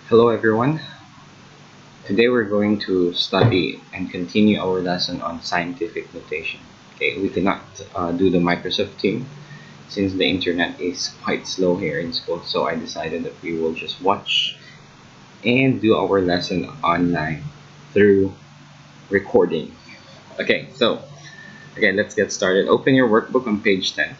Hello everyone. Today we're going to study and continue our lesson on scientific notation. Okay, we cannot do the Microsoft Team since the internet is quite slow here in school, so I decided that we will just watch and do our lesson online through recording. Okay, let's get started. Open your workbook on page 10.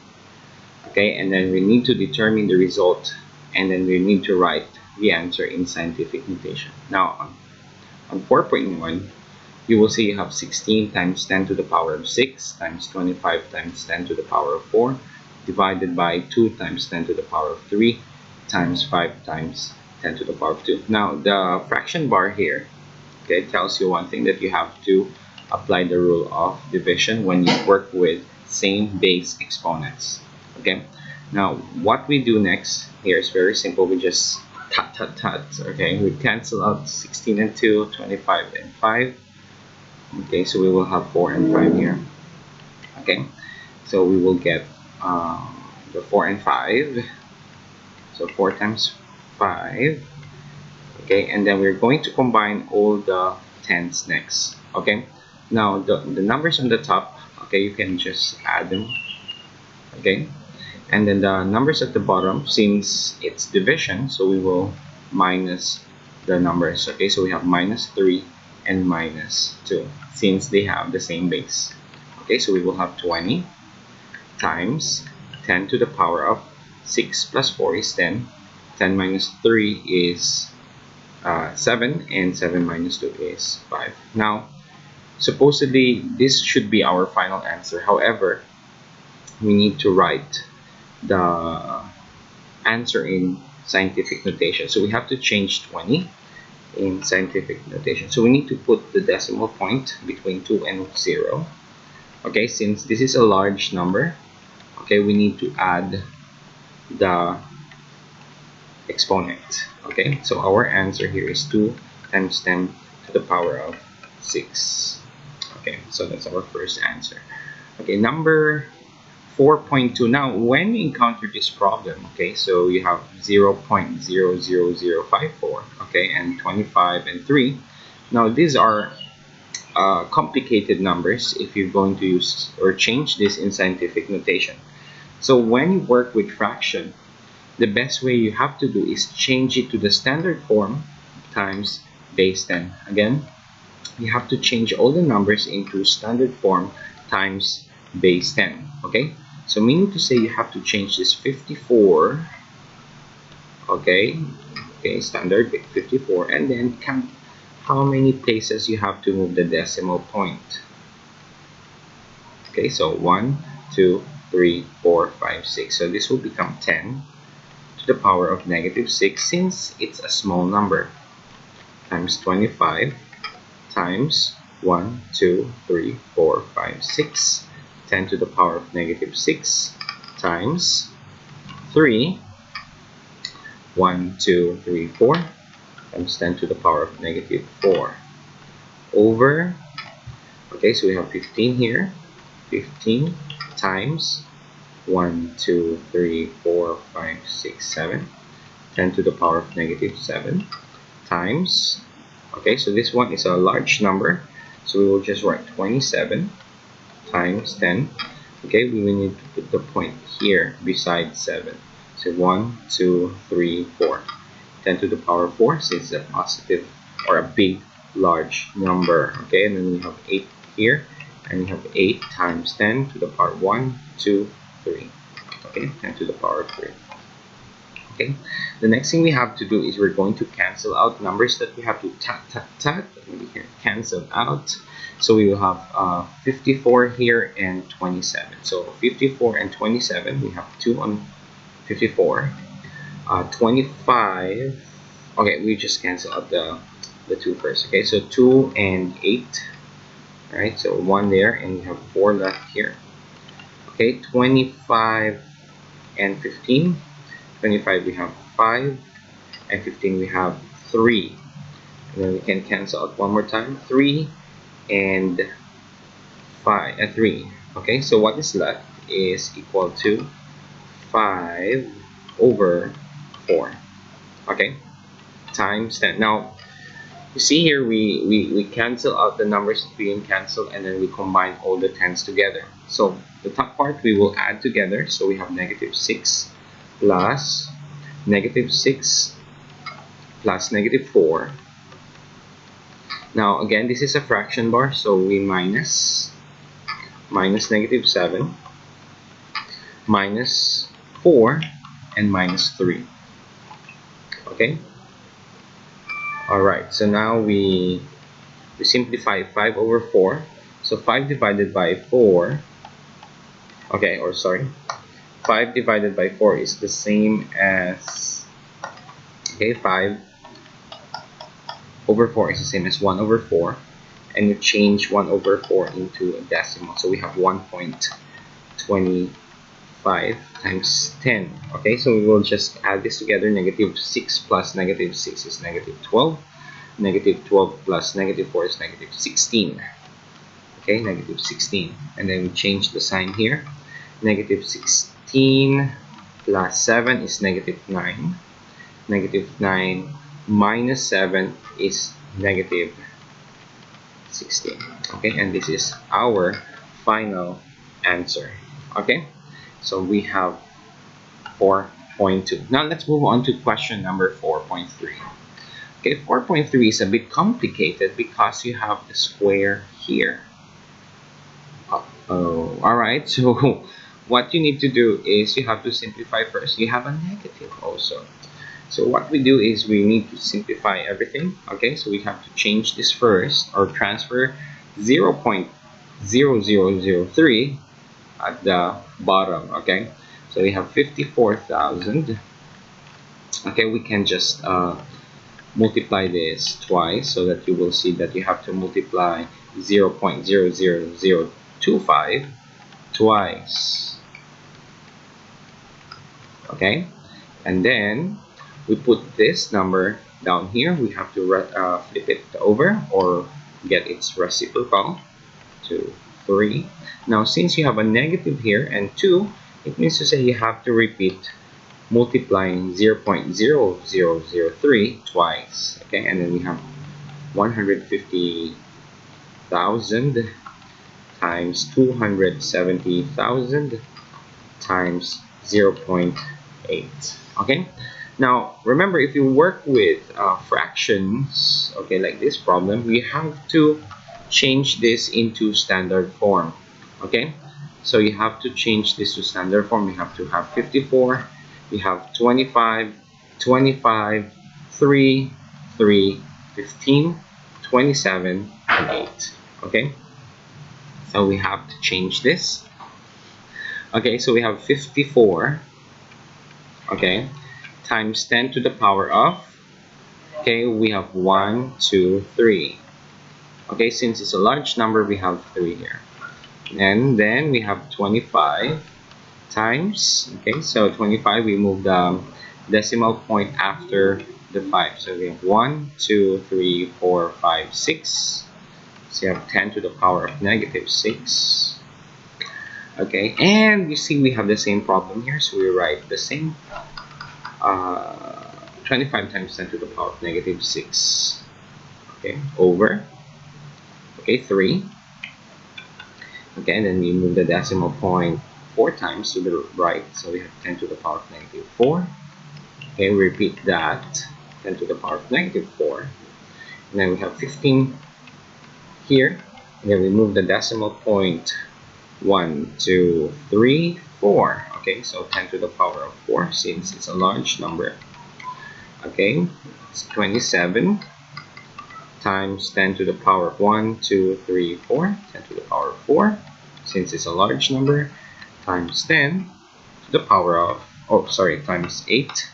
Okay, and then we need to determine the result, and then we need to write the answer in scientific notation. Now, on 4.1, you will see you have 16 times 10 to the power of 6 times 25 times 10 to the power of 4 divided by 2 times 10 to the power of 3 times 5 times 10 to the power of 2. Now, the fraction bar here, okay, tells you one thing, that you have to apply the rule of division when you work with same base exponents. Okay, now what we do next here is very simple. We just cut. Okay, we cancel out 16 and 2, 25 and 5. Okay, so we will have 4 and 5 here. Okay, so we will get the 4 and 5. So 4 times 5. Okay, and then we're going to combine all the tens next. Okay, now the numbers on the top, okay, you can just add them. Okay, and then the numbers at the bottom, since it's division, so we will minus the numbers. Okay, so we have minus 3 and minus 2 since they have the same base. Okay, so we will have 20 times 10 to the power of 6 plus 4 is 10. 10 minus 3 is 7, and 7 minus 2 is 5. Now, supposedly this should be our final answer. However, we need to write the answer in scientific notation. So we have to change 20 in scientific notation. So we need to put the decimal point between 2 and 0. Okay, since this is a large number, okay, we need to add the exponent. Okay, so our answer here is 2 times 10 to the power of 6. Okay, so that's our first answer. Okay, number 4.2. Now, when you encounter this problem, okay, so you have 0.00054, okay, and 25 and 3. Now, these are complicated numbers if you're going to use or change this in scientific notation. So when you work with fraction, the best way you have to do is change it to the standard form times base 10. Again, you have to change all the numbers into standard form times base 10. Okay, so meaning to say you have to change this 54, okay, standard 54, and then count how many places you have to move the decimal point. Okay, so 1, 2, 3, 4, 5, 6. So this will become 10 to the power of negative 6 since it's a small number, times 25 times 1, 2, 3, 4, 5, 6. 10 to the power of negative 6 times 3, 1, 2, 3, 4, times 10 to the power of negative 4 over, okay, so we have 15 here, 15 times 1, 2, 3, 4, 5, 6, 7, 10 to the power of negative 7 times, okay, so this one is a large number, so we will just write 27 times 10. Okay, we will need to put the point here beside 7. So 1, 2, 3, 4. 10 to the power of 4 since it's a positive or a big large number. Okay, and then we have 8 here, and we have 8 times 10 to the power 1, 2, 3. Okay, 10 to the power of 3. Okay, the next thing we have to do is we're going to cancel out numbers that we have to and we can cancel out. So we will have 54 here and 27. So 54 and 27, we have 2 on 54. 25, okay, we just cancel out the 2 first. Okay, so 2 and 8. All right, so 1 there, and we have 4 left here. Okay, 25 and 15. 25 we have 5, and 15 we have 3. And then we can cancel out one more time, 3 and 5 and 3. Okay, so what is left is equal to 5 over 4. Okay, times 10. Now, you see here, we cancel out the numbers being canceled, and then we combine all the 10s together. So the top part we will add together. So we have -6 plus -6 plus -4. Now again, this is a fraction bar, so we minus -7 -4 and -3. Okay. Alright, so now we simplify 5 over 4. So 5 divided by 4, okay, or sorry, 5 divided by 4 is the same as, okay, 5 over 4 is the same as 1 over 4, and you change 1 over 4 into a decimal. So we have 1.25 times 10. Okay, so we will just add this together. -6 plus -6 is -12. -12 plus -4 is -16. Okay, -16. And then we change the sign here. -16 plus 7 is -9. -9 minus 7 is -16. Okay, and this is our final answer. Okay, so we have 4.2. Now let's move on to question number 4.3. Okay, 4.3 is a bit complicated because you have the square here. Alright, so what you need to do is you have to simplify first. You have a negative also. So what we do is we need to simplify everything. Okay, so we have to change this first, or transfer 0.0003 at the bottom. Okay, so we have 54,000. Okay, we can just multiply this twice, so that you will see that you have to multiply 0.00025 twice. Okay, and then we put this number down here. We have to flip it over, or get its reciprocal to 3. Now since you have a negative here and 2, it means to say you have to repeat multiplying 0.0003 twice. Okay, and then we have 150,000 times 270,000 times 0.8. Okay, now remember, if you work with fractions, okay, like this problem, we have to change this into standard form. Okay, so you have to change this to standard form. We have to have 54, we have 25, 25, 3, 3, 15, 27, and 8. Okay, so we have to change this. Okay, so we have 54, okay, times 10 to the power of, okay, we have 1, 2, 3. Okay, since it's a large number, we have 3 here. And then we have 25 times, okay, so 25, we move the decimal point after the 5. So we have 1, 2, 3, 4, 5, 6. So you have 10 to the power of -6. Okay, and you see we have the same problem here, so we write the same 25 times 10 to the power of -6. Okay, over, okay, 3. Okay, and then we move the decimal point 4 times to the right, so we have 10 to the power of -4. Okay, we repeat that, 10 to the power of -4. And then we have 15 here, and then we move the decimal point 1, 2, 3, 4. Okay, so 10 to the power of 4, since it's a large number. Okay, it's 27 times 10 to the power of 1, 2, 3, 4. 10 to the power of 4, since it's a large number, times 10 to the power of, oh sorry, times 8.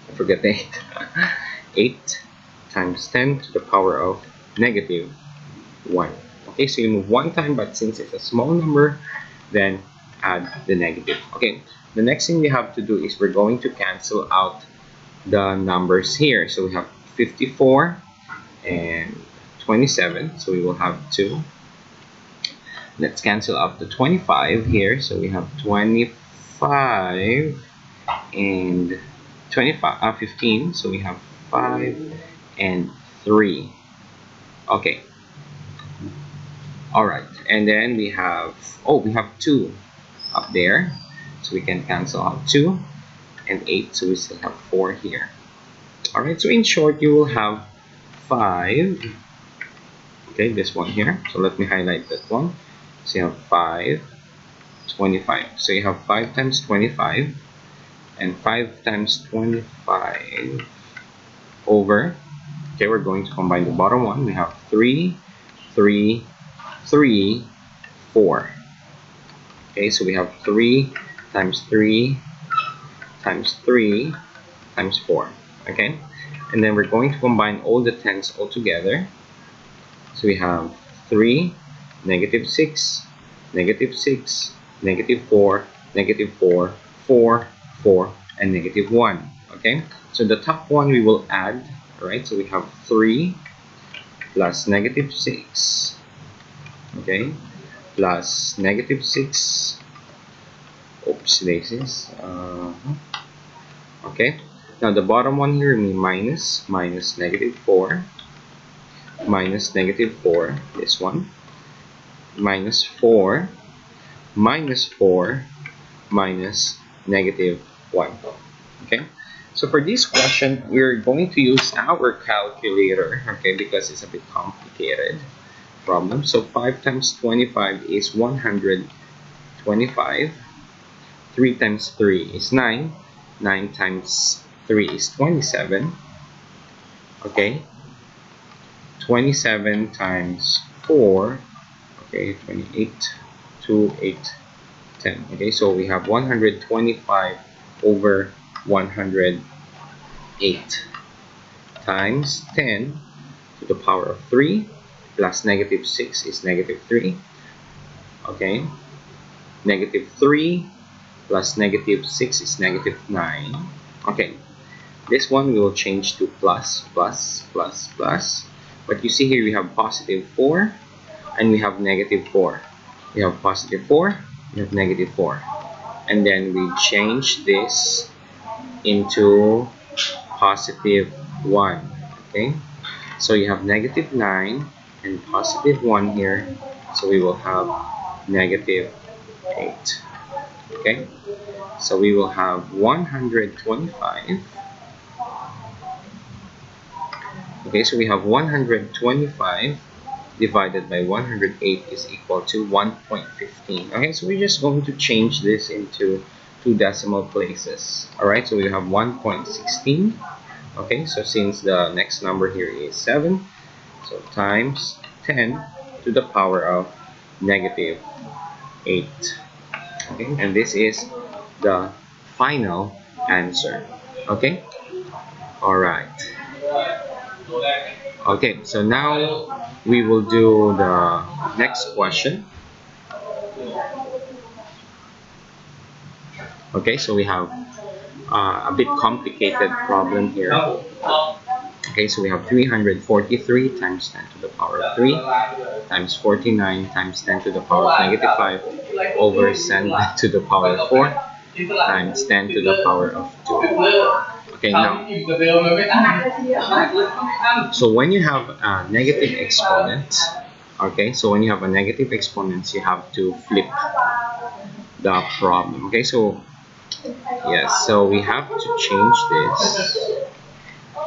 I forget the 8. 8 times 10 to the power of -1. Okay, so you move one time, but since it's a small number, then add the negative. Okay, the next thing we have to do is we're going to cancel out the numbers here. So we have 54 and 27, so we will have 2. Let's cancel out the 25 here. So we have 25 and 15, so we have 5, and 3. Okay. Alright, and then we have 2 up there. So we can cancel out 2 and 8. So we still have 4 here. Alright, so in short, you will have 5. Okay, this one here. So let me highlight that one. So you have 5, 25. So you have 5 times 25 and 5 times 25 over. Okay, we're going to combine the bottom one. We have 3, 3, 3, 4. Okay, so we have 3 times 3 times 3 times 4. Okay, and then we're going to combine all the tens all together. So we have 3, negative 6, negative 6, negative 4, negative 4, 4, 4, and negative 1. Okay, so the top one we will add. Alright, so we have 3 plus negative 6. Okay, plus negative 6. Oops, daisies. Okay, now the bottom one here we minus negative 4, minus negative 4, this one, minus 4, minus 4, minus negative 1. Okay, so for this question we're going to use our calculator, okay, because it's a bit complicated problem. So 5 times 25 is 125. 3 times 3 is 9. 9 times 3 is 27. Okay, 27 times 4, okay, 28, 2, 8, 10. Okay, so we have 125 over 108 times 10 to the power of 3 plus negative 6 is negative 3. Okay, negative 3 plus negative 6 is negative 9. Okay, this one we will change to plus, plus, plus, plus. But you see here we have positive 4 and we have negative 4. We have positive 4, we have negative 4. And then we change this into positive 1. Okay, so you have negative 9 and positive 1 here. So we will have negative 8. Okay, so we will have 125. Okay, so we have 125 divided by 108 is equal to 1.15. Okay, so we're just going to change this into 2 decimal places. Alright, so we have 1.16. Okay, so since the next number here is 7, so times 10 to the power of negative 8. Okay, and this is the final answer. Okay, alright. Okay, so now we will do the next question. Okay, so we have a bit complicated problem here. Okay, so we have 343 times 10 to the power of 3 times 49 times 10 to the power of negative 5 over 10 to the power of 4 times 10 to the power of 2. Okay, now, so when you have a negative exponent, okay, so when you have a negative exponent, you have to flip the problem. Okay, so yes, so we have to change this.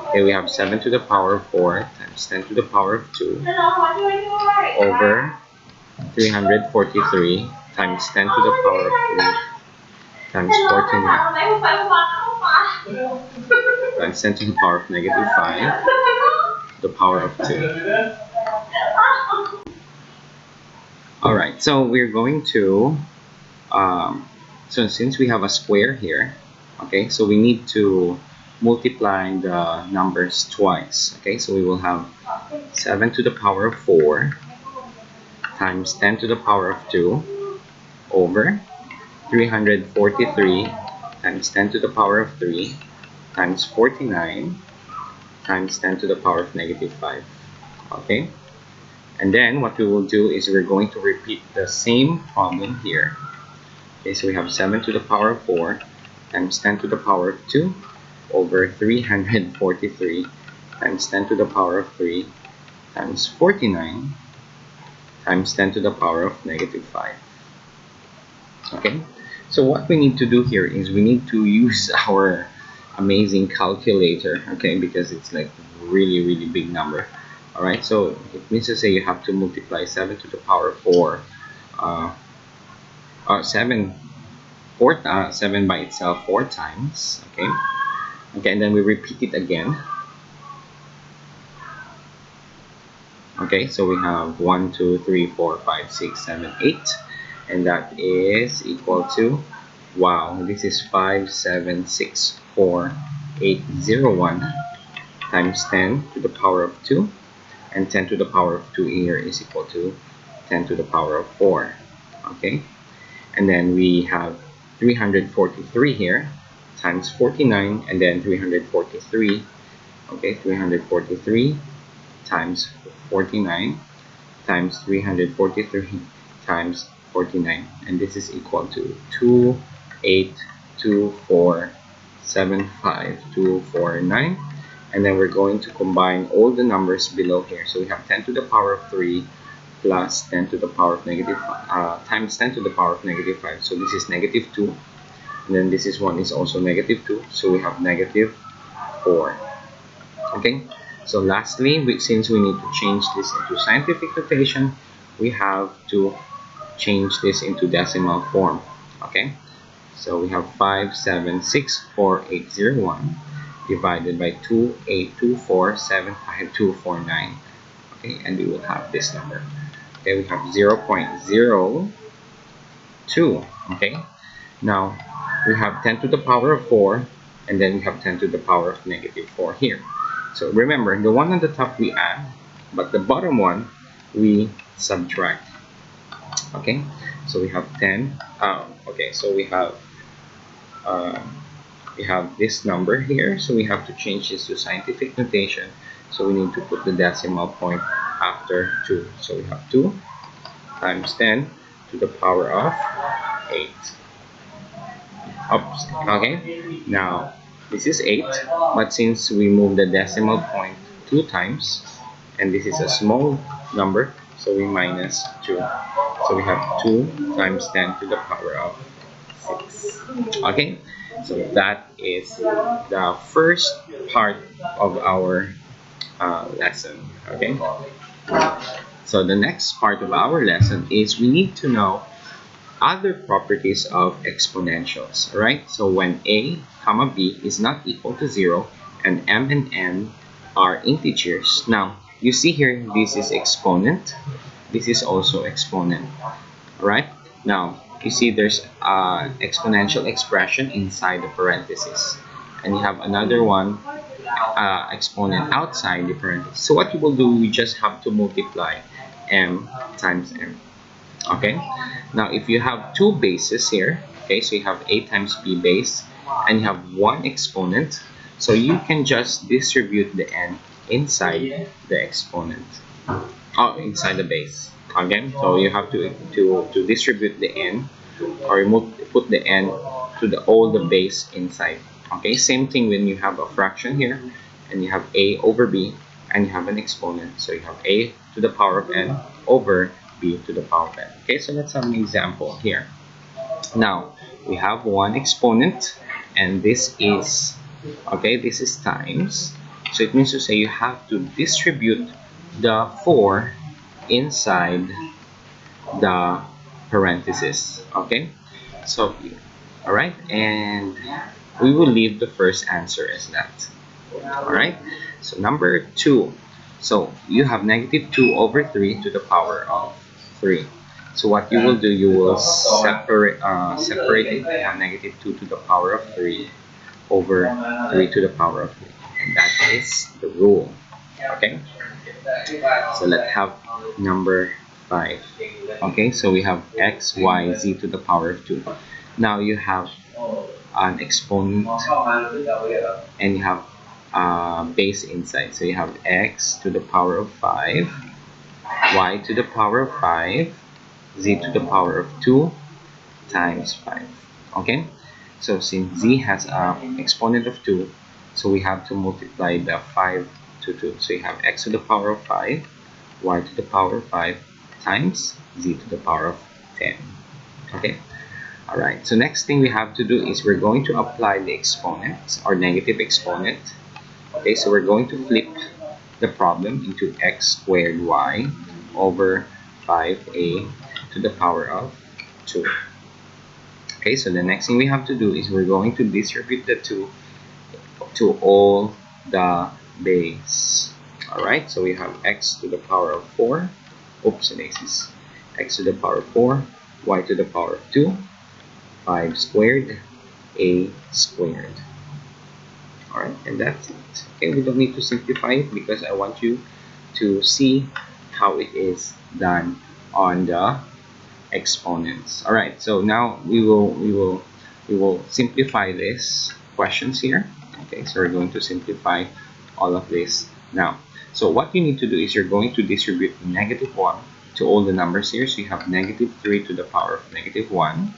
Okay, we have 7 to the power of 4 times 10 to the power of 2 over 343 times 10 to the power of 3 times 49 times 10 to the power of negative 5 to the power of 2. Alright, so we're going to, so since we have a square here, okay, so we need to multiply the numbers twice. Okay, so we will have 7 to the power of 4 times 10 to the power of 2 over 343 times 10 to the power of 3 times 49 times 10 to the power of negative 5. Okay, and then what we will do is we're going to repeat the same problem here. Okay, so we have 7 to the power of 4 times 10 to the power of 2 over 343 times 10 to the power of 3 times 49 times 10 to the power of negative 5. Okay, so what we need to do here is we need to use our amazing calculator, okay, because it's like really big number. All right, so it means to say you have to multiply 7 to the power 4, uh, 7 by itself 4 times. Okay, and then we repeat it again. Okay, so we have 1 2 3 4 5 6 7 8, and that is equal to, wow, this is 5764801 times 10 to the power of 2, and 10 to the power of 2 here is equal to 10 to the power of 4. Okay, and then we have 343 here times 49, and then 343. Okay, 343 times 49 times 343 times 49, and this is equal to 282475249. And then we're going to combine all the numbers below here. So we have 10 to the power of 3 plus 10 to the power of negative times 10 to the power of negative 5. So this is negative 2, and then this is one is also negative 2, so we have negative 4. Okay, so lastly, since we need to change this into scientific notation, we have to change this into decimal form. Okay, so we have 5764801 divided by 282475249. Okay, and we will have this number. Okay, we have 0.02. Okay, now we have 10 to the power of 4, and then we have 10 to the power of negative 4 here. So remember, the one on the top we add, but the bottom one we subtract. Okay, so we have 10. Okay, so we have this number here, so we have to change this to scientific notation. So we need to put the decimal point after 2. So we have 2 times 10 to the power of 8. Oops. Okay, now this is 8, but since we move the decimal point 2 times, and this is a small number, so we minus 2. So we have 2 times 10 to the power of 6. Okay, so that is the first part of our lesson. Okay, so the next part of our lesson is we need to know other properties of exponentials. Right, so when a comma b is not equal to 0 and m and n are integers. Now you see here, this is exponent, this is also exponent. Right, now you see there's exponential expression inside the parenthesis, and you have another one, exponent outside the parenthesis. So what you will do, you just have to multiply m times m. Okay, now if you have two bases here, okay, so you have a times b base, and you have one exponent, so you can just distribute the n inside the exponent, inside the base. Okay, so you have to distribute the n, or put the n to all the base inside. Okay, same thing when you have a fraction here, and you have a over b, and you have an exponent, so you have a to the power of n over b to the power of n. Okay, so let's have an example here. Now we have one exponent, and this is, okay, this is times, so it means to say you have to distribute the 4 inside the parenthesis. Okay, so all right, and we will leave the first answer as that. All right, so number 2, so you have negative 2 over 3 to the power of 3. So what you will do, you will separate it. You have negative 2 to the power of 3 over 3 to the power of 3, and that is the rule. Okay, so let's have number 5. Okay, so we have x, y, z to the power of 2. Now you have an exponent, and you have base inside, so you have x to the power of 5, y to the power of 5, z to the power of 2 times 5. Okay, so since z has an exponent of 2, So we have to multiply the 5 to 2. So you have x to the power of 5, y to the power of 5 times z to the power of 10. Okay. Alright, so next thing we have to do is we're going to apply the exponent or negative exponent. Okay, so we're going to flip the problem into x squared y over 5a to the power of 2. Okay, so the next thing we have to do is we're going to distribute the 2 to all the base. Alright, so we have x to the power of 4. Oops, this is x to the power of 4, y to the power of 2, 5 squared, a squared. Alright, and that's it. Okay, we don't need to simplify it because I want you to see how it is done on the exponents. Alright, so now we will simplify this questions here. Okay, so we're going to simplify all of this now. So what you need to do is you're going to distribute negative 1 to all the numbers here. So you have negative 3 to the power of negative 1,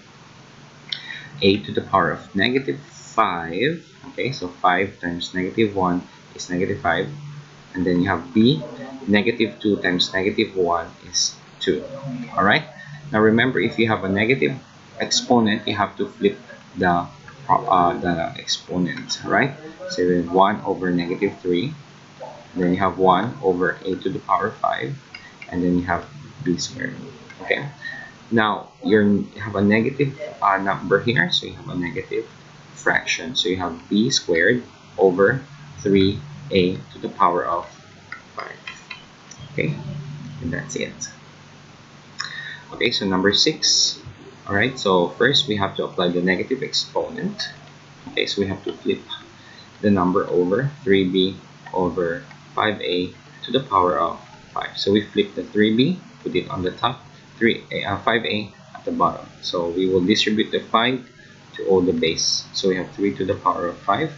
a to the power of negative 5. Okay, so 5 times negative 1 is negative 5. And then you have b, negative 2 times negative 1 is 2. Alright, now remember, if you have a negative exponent, you have to flip the exponent, right? So you have 1 over negative 3, then you have 1 over a to the power 5, and then you have b squared. Okay, now you have a negative number here, so you have a negative fraction. So you have b squared over 3a to the power of 5. Okay, and that's it. Okay, so number 6. Alright, so first we have to apply the negative exponent. Okay, so we have to flip the number over 3b over 5a to the power of 5. So we flip the 3b, put it on the top, 5a at the bottom. So we will distribute the 5 to all the base. So we have 3 to the power of 5,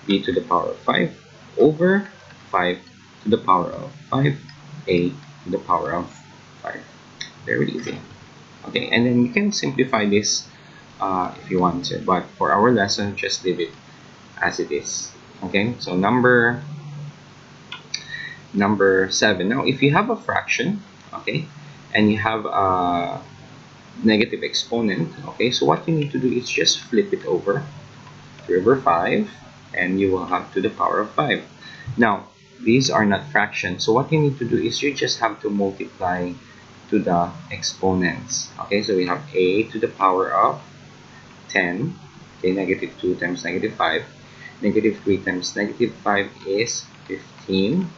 b to the power of 5 over 5 to the power of 5, a to the power of 5. Very easy. Okay, and then you can simplify this if you want to, but for our lesson, just leave it as it is. Okay, so number 7. Now, if you have a fraction, okay, and you have a negative exponent, okay, so what you need to do is just flip it over 3 over 5, and you will have to the power of 5. Now, these are not fractions, so what you need to do is you just have to multiply to the exponents. Okay, so we have a to the power of 10. Okay, negative 2 times negative 5. Negative 3 times negative 5 is 15.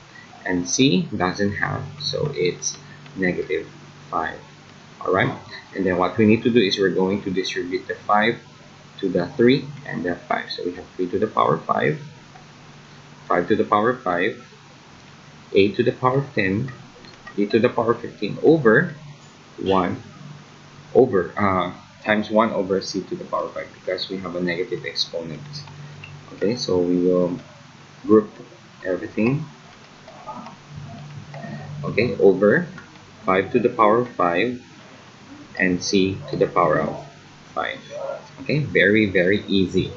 And c doesn't have, so it's negative 5. Alright, and then what we need to do is we're going to distribute the 5 to the 3 and the 5. So we have 3 to the power 5, 5 to the power 5, a to the power of 10, e to the power 15 over 1 over times 1 over c to the power 5, because we have a negative exponent. Okay, so we will group everything. Okay, over 5 to the power of 5 and c to the power of 5. Okay, very easy.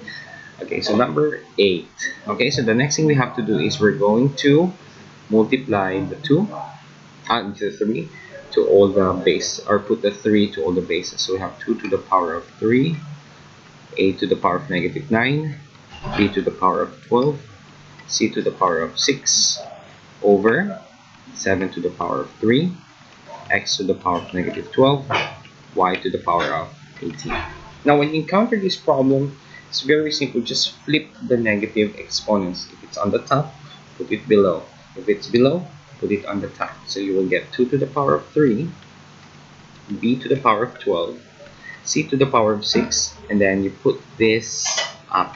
Okay, so number 8. Okay, so the next thing we have to do is we're going to multiply the 2 into 3 to all the base, or put the 3 to all the bases. So we have 2 to the power of 3, a to the power of negative 9, b to the power of 12, c to the power of 6 over 7 to the power of 3, x to the power of negative 12, y to the power of 18. Now when you encounter this problem, it's very simple. Just flip the negative exponents. If it's on the top, put it below. If it's below, put it on the top. So you will get 2 to the power of 3, b to the power of 12, c to the power of 6, and then you put this up,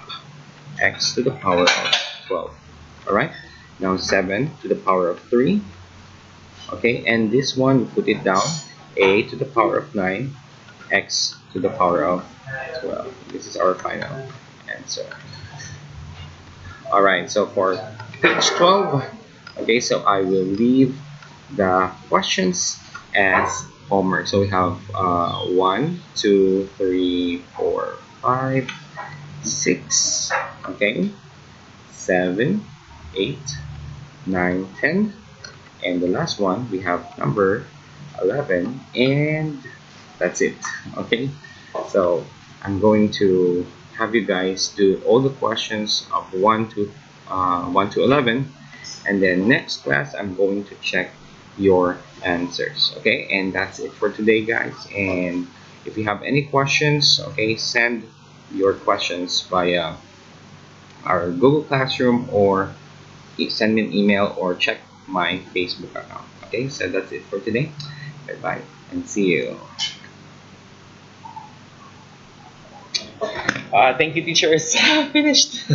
x to the power of 12. Alright, now 7 to the power of 3. Okay, and this one, you put it down, a to the power of 9, x to the power of 12. This is our final answer. Alright, so for page 12, okay, so I will leave the questions as homework. So we have 1, 2, 3, 4, 5, 6, okay, 7, 8, 9, 10, and the last one we have number 11, and that's it. Okay, so I'm going to have you guys do all the questions of 1 to 11, and then next class I'm going to check your answers. Okay, and that's it for today, guys. And if you have any questions, okay, send your questions via our Google Classroom, or send me an email, or check my Facebook account. Okay, so that's it for today. Bye bye and see you. Thank you, teachers. Finished.